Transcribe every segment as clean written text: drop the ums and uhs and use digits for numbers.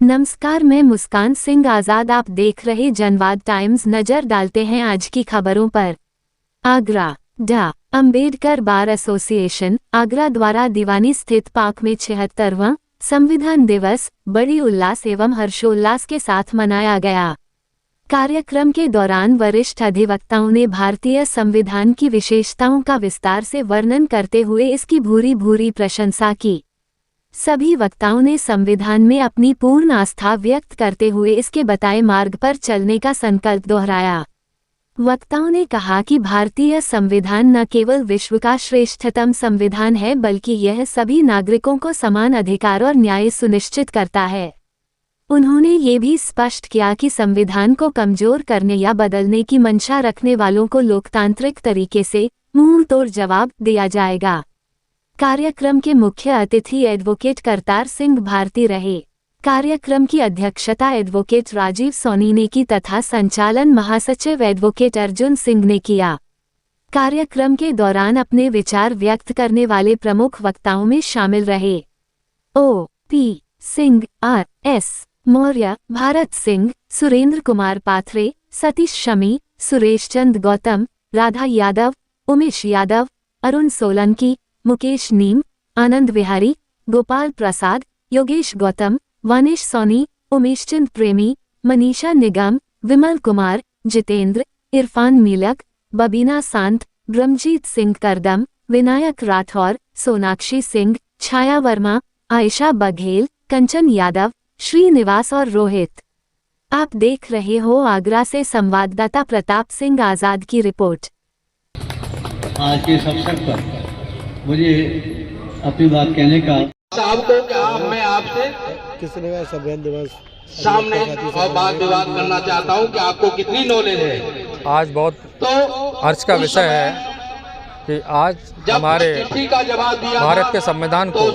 नमस्कार, मैं मुस्कान सिंह आज़ाद। आप देख रहे जनवाद टाइम्स। नजर डालते हैं आज की खबरों पर। आगरा डा. अंबेडकर बार एसोसिएशन आगरा द्वारा दीवानी स्थित पार्क में 76वां संविधान दिवस बड़ी उल्लास एवं हर्षोल्लास के साथ मनाया गया। कार्यक्रम के दौरान वरिष्ठ अधिवक्ताओं ने भारतीय संविधान की विशेषताओं का विस्तार से वर्णन करते हुए इसकी भूरी भूरी प्रशंसा की। सभी वक्ताओं ने संविधान में अपनी पूर्ण आस्था व्यक्त करते हुए इसके बताए मार्ग पर चलने का संकल्प दोहराया। वक्ताओं ने कहा कि भारतीय संविधान न केवल विश्व का श्रेष्ठतम संविधान है, बल्कि यह सभी नागरिकों को समान अधिकार और न्याय सुनिश्चित करता है। उन्होंने ये भी स्पष्ट किया कि संविधान को कमजोर करने या बदलने की मंशा रखने वालों को लोकतांत्रिक तरीके से मुंह तोड़ जवाब दिया जाएगा। कार्यक्रम के मुख्य अतिथि एडवोकेट करतार सिंह भारती रहे। कार्यक्रम की अध्यक्षता एडवोकेट राजीव सोनी ने की तथा संचालन महासचिव एडवोकेट अर्जुन सिंह ने किया। कार्यक्रम के दौरान अपने विचार व्यक्त करने वाले प्रमुख वक्ताओं में शामिल रहे O.P. सिंह, R.S. मौर्य, भारत सिंह, सुरेंद्र कुमार पाथरे, सतीश शमी, सुरेश चंद गौतम, राधा यादव, उमेश यादव, अरुण सोलंकी, मुकेश नीम, आनंद विहारी, गोपाल प्रसाद, योगेश गौतम, वानिश सोनी, उमेश चंद प्रेमी, मनीषा निगम, विमल कुमार, जितेंद्र, इरफान मीलक, बबीना सांत, ब्रह्मजीत सिंह करदम, विनायक राठौर, सोनाक्षी सिंह, छाया वर्मा, आयशा बघेल, कंचन यादव, श्रीनिवास और रोहित। आप देख रहे हो आगरा से संवाददाता प्रताप सिंह आजाद की रिपोर्ट। आज के इस अवसर पर मुझे अपनी बात कहने का साहब को क्या मैं आपसे किसने संविधान दिवस सामने और बात विवाद करना चाहता हूं कि आपको कितनी नॉलेज है। आज बहुत हर्ष का विषय है कि आज हमारे भारत के संविधान को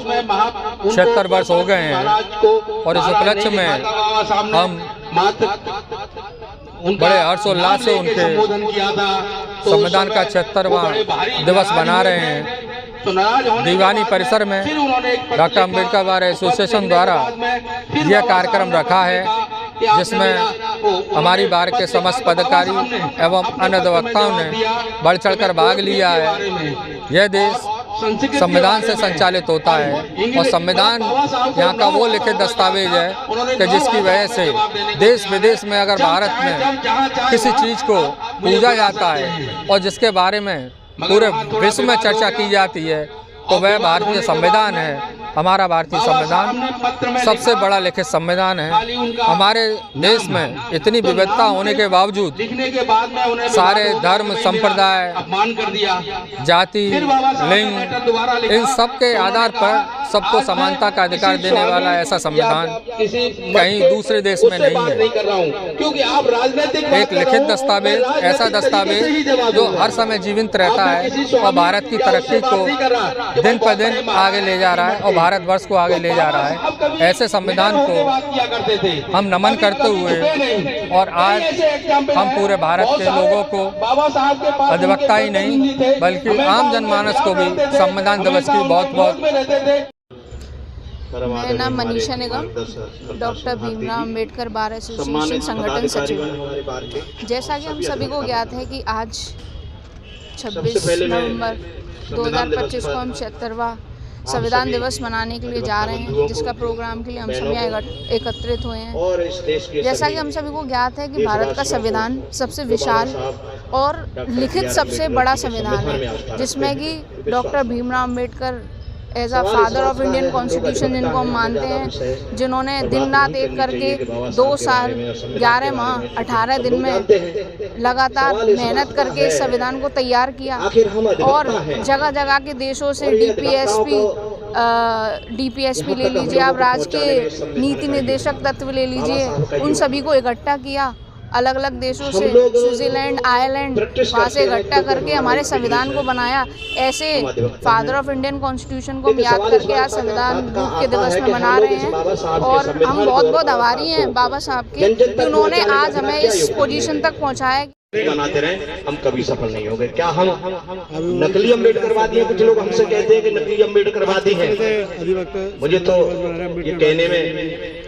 76 वर्ष हो गए हैं और इस उपलक्ष्य में हम बड़े हर्षोल्लास से उनके संविधान का 76वां दिवस मना रहे हैं। दीवानी परिसर में डॉक्टर अंबेडकर बार एसोसिएशन द्वारा यह कार्यक्रम रखा है, जिसमें हमारी बार के समस्त पदाधिकारी एवं अन्य अधिवक्ताओं ने बढ़ चढ़कर भाग लिया है। यह देश संविधान से संचालित होता है और संविधान यहाँ का वो लिखित दस्तावेज है कि जिसकी वजह से देश विदेश में अगर भारत में किसी चीज़ को पूजा जाता है और जिसके बारे में पूरे विश्व में चर्चा की जाती है तो वह भारतीय संविधान है। हमारा भारतीय संविधान सबसे बड़ा लिखित संविधान है। हमारे देश में इतनी विविधता होने के बावजूद सारे धर्म, संप्रदाय, जाति, लिंग, इन सब के आधार पर सबको समानता का अधिकार देने वाला ऐसा संविधान कहीं दूसरे देश में नहीं है। एक लिखित दस्तावेज, ऐसा दस्तावेज जो हर समय जीवित रहता है और भारत की तरक्की को दिन पर दिन आगे ले जा रहा है और भारतवर्ष को आगे ले जा रहा है। ऐसे संविधान को हम नमन करते हुए और आज हम पूरे भारत के लोगों को, अधिवक्ता ही नहीं बल्कि आम जनमानस को भी संविधान दिवस की बहुत बहुत। मेरा नाम Manisha Nigam, doctor Bhimrao Ambedkar bar association संगठन सचिव। जैसा कि हम सभी को ज्ञात है कि आज 26 नवंबर 2025 को हम 76वां संविधान दिवस मनाने के लिए जा रहे हैं, जिसका प्रोग्राम के लिए हम सभी एकत्रित हुए हैं। जैसा कि हम सभी को ज्ञात है कि भारत का संविधान सबसे विशाल और लिखित सबसे बड़ा संविधान है, जिसमें कि doctor Bhimrao Ambedkar as a father of Indian constitution जिनको हम मानते हैं, जिन्होंने दिन रात एक करके 2 साल 11 माह 18 दिन में लगातार मेहनत करके इस संविधान को तैयार किया और जगह जगह के देशों से डीपीएसपी ले लीजिए, आप राज्य के नीति निर्देशक तत्व ले लीजिए, उन सभी को इकट्ठा किया। अलग अलग देशों से, स्विट्जरलैंड, आयरलैंड, वहाँ से इकट्ठा करके हमारे संविधान को बनाया। ऐसे फादर ऑफ इंडियन कॉन्स्टिट्यूशन को हम याद करके आज संविधान के दिवस में मना रहे हैं और हम बहुत बहुत आभारी हैं बाबा साहब के कि उन्होंने आज हमें इस पोजीशन तक पहुँचाया। बनाते रहे, हम कभी सफल नहीं होंगे। क्या हम नकली अम्बेडकरवादी हैं? कुछ लोग हमसे कहते हैं कि नकली अम्बेडकरवादी हैं। मुझे तो ये कहने में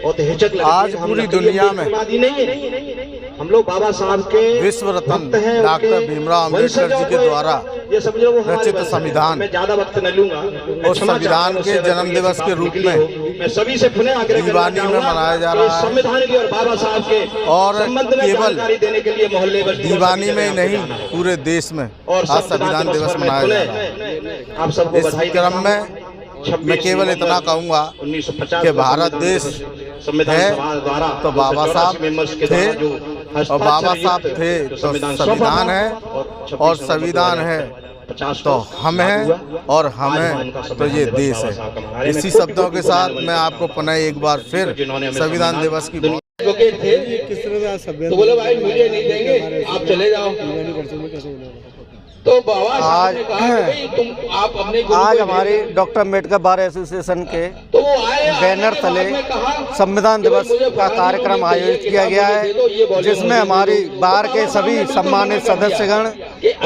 बहुत हिचक लगती है। आज पूरी दुनिया में नहीं है, हम लोग बाबा साहब के विश्व रत्न डॉक्टर भीमराव अम्बेडकर जी के द्वारा ये समझो वो रचित संविधान, मैं ज्यादा वक्त न लूंगा, और संविधान के जन्म दिवस के रूप में मैं सभी से पुनः आग्रह दीवानी में मनाया जा रहा है। संविधान की और बाबा साहब के और संबंध में केवल जानकारी देने के लिए मोहल्ले दीवानी में ही नहीं, पूरे देश में आज संविधान दिवस मनाया जा रहा है। आप सबको इस बधाई क्रम में मैं केवल इतना कहूँगा कि भारत देश है तो बाबा साहब थे, और बाबा साहब थे तो संविधान है, और संविधान है तो हम हैं, और हम हैं तो ये देश है। इसी शब्दों के साथ मैं आपको पुनः एक बार फिर संविधान दिवस की किस तरह से तो बोले भाई मुझे नहीं देंगे, आप चले जाओ। तो बाबा साहब ने कहा कि भाई तुम आप अपने आज हमारे डॉक्टर अम्बेडकर बार एसोसिएशन के तो वो आए बैनर तले संविधान दिवस का कार्यक्रम आयोजित किया गया है, जिसमें हमारी बार के सभी सम्मानित सदस्यगण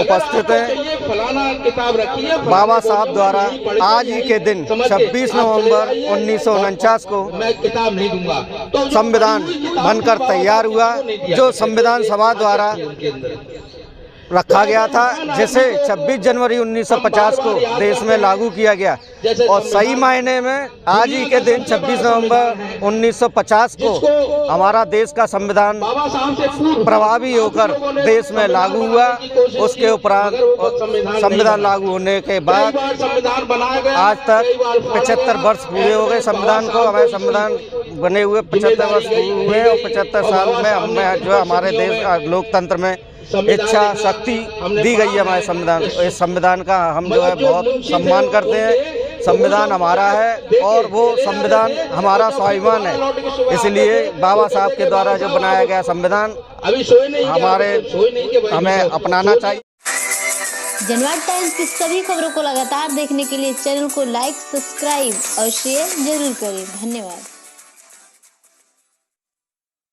उपस्थित हैं। फलाना किताब रखी है, बाबा साहब द्वारा आज ही के दिन 26 नवंबर 1949 को मैं किताब नहीं दूंगा, तो संविधान बनकर तैयार हुआ, जो संविधान सभा द्वारा रखा गया था, जिसे 26 जनवरी 1950 को देश में लागू किया गया। और सही मायने में आज ही के दिन 26 नवंबर 1950 को हमारा देश का संविधान प्रभावी होकर देश में लागू हुआ। उसके उपरांत संविधान लागू होने के बाद आज तक 75 वर्ष पूरे हो गए संविधान को। हमारे संविधान बने हुए 75 वर्ष हुए, और 75 साल में हमें जो हमारे देश लोकतंत्र में इच्छा शक्ति दी गई है हमारे संविधान। इस संविधान का हम जो है बहुत सम्मान करते हैं। संविधान हमारा है और वो संविधान हमारा स्वाभिमान है, इसलिए बाबा साहब के द्वारा जो बनाया गया संविधान हमें अपनाना चाहिए। जनवाद टाइम्स की सभी खबरों को लगातार देखने के लिए चैनल को लाइक, सब्सक्राइब और शेयर जरूर करें। धन्यवाद।